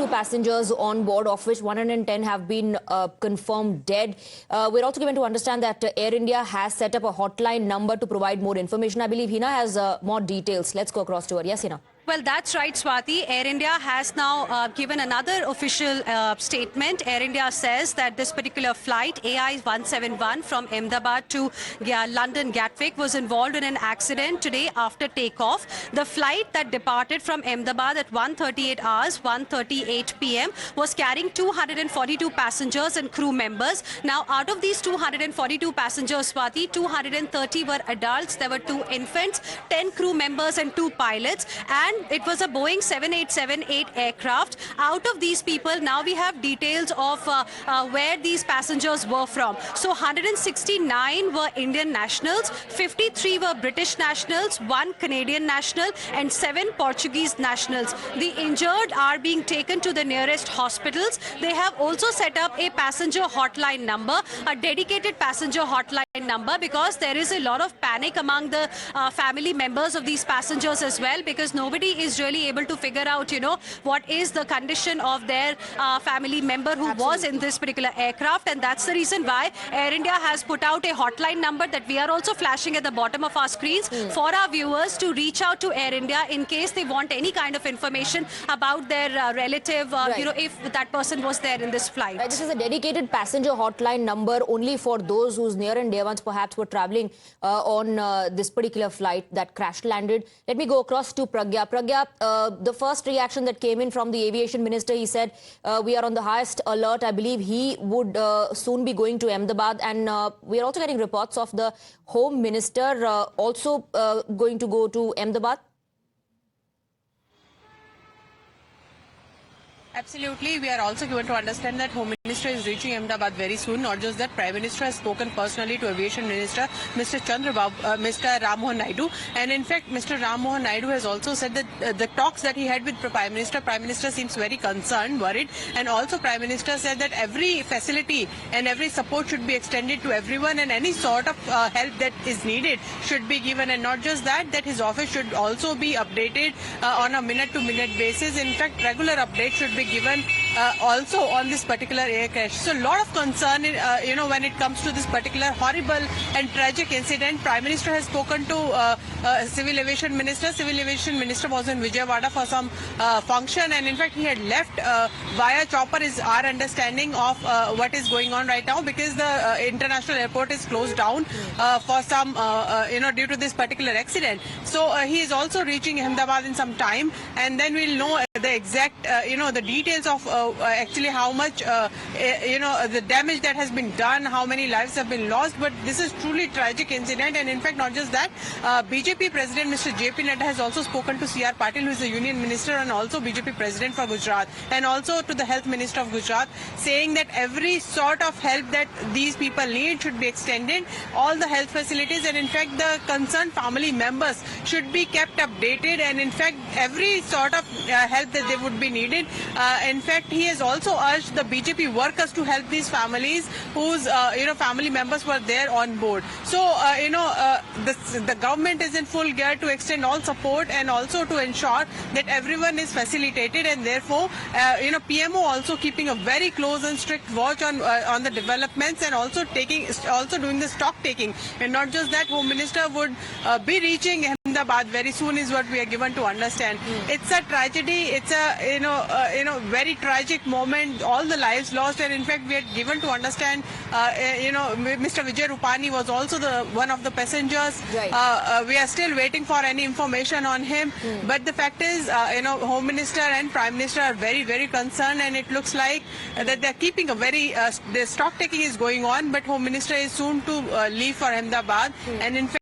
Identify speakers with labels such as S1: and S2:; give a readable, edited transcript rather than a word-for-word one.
S1: 142 passengers on board, of which 110 have been confirmed dead. We're also given to understand that Air India has set up a hotline number to provide more information. I believe Hina has more details. Let's go across to her. Yes, Hina.
S2: Well, that's right, Swati. Air India has now given another official statement. Air India says that this particular flight, AI 171 from Ahmedabad to London Gatwick, was involved in an accident today after takeoff. The flight that departed from Ahmedabad at 1:38 hours, 1:38 p.m. was carrying 242 passengers and crew members. Now, out of these 242 passengers, Swati, 230 were adults. There were 2 infants, 10 crew members and 2 pilots. And it was a Boeing 7878 aircraft. Out of these people, now we have details of where these passengers were from. So 169 were Indian nationals, 53 were British nationals, 1 Canadian national and 7 Portuguese nationals. The injured are being taken to the nearest hospitals. They have also set up a passenger hotline number, a dedicated passenger hotline number, because there is a lot of panic among the family members of these passengers as well, because nobody is really able to figure out, what is the condition of their family member who was in this particular aircraft. And that's the reason why Air India has put out a hotline number that we are also flashing at the bottom of our screens for our viewers to reach out to Air India in case they want any kind of information about their relative, if that person was there in this flight.
S1: Right, this is a dedicated passenger hotline number only for those whose near and dear ones perhaps were traveling on this particular flight that crash landed. Let me go across to Pragya. Pragya, the first reaction that came in from the aviation minister, he said, we are on the highest alert. I believe he would soon be going to Ahmedabad, and we are also getting reports of the Home Minister also going to go to Ahmedabad.
S3: Absolutely. We are also given to understand that Home Minister is reaching Ahmedabad very soon. Not just that, Prime Minister has spoken personally to Aviation Minister, Mr. Ram Mohan Naidu. And in fact, Mr. Ram Mohan Naidu has also said that the talks that he had with Prime Minister seems very concerned, worried. And also Prime Minister said that every facility and every support should be extended to everyone, and any sort of help that is needed should be given. And not just that, that his office should also be updated on a minute-to-minute basis. In fact, regular updates should be given also on this particular air crash. So a lot of concern, when it comes to this particular horrible and tragic incident. Prime Minister has spoken to Civil Aviation Minister. Civil Aviation Minister was in Vijayawada for some function, and in fact he had left via chopper, is our understanding of what is going on right now, because the international airport is closed down for some, due to this particular accident. So he is also reaching Ahmedabad in some time, and then we'll know the exact, the details of actually how much, the damage that has been done, how many lives have been lost. But this is truly tragic incident. And in fact, not just that, BJP President Mr. JP Nadda has also spoken to C.R. Patil, who is the Union Minister and also BJP President for Gujarat, and also to the Health Minister of Gujarat, saying that every sort of help that these people need should be extended, all the health facilities, and in fact the concerned family members should be kept updated, and in fact every sort of help that they would be needed. In fact, he has also urged the BJP workers to help these families whose family members were there on board. So the government is in full gear to extend all support and also to ensure that everyone is facilitated, and therefore PMO also keeping a very close and strict watch on the developments, and also doing the stock taking. And not just that, Home Minister would be reaching Ahmedabad very soon, is what we are given to understand. It's a tragedy. It's a very tragic moment. All the lives lost, and in fact we are given to understand. Mr. Vijay Rupani was also one of the passengers.
S1: Right.
S3: We are still waiting for any information on him. But the fact is, Home Minister and Prime Minister are very, very concerned, and it looks like that they are keeping a very the stock taking is going on. But Home Minister is soon to leave for Ahmedabad, and in fact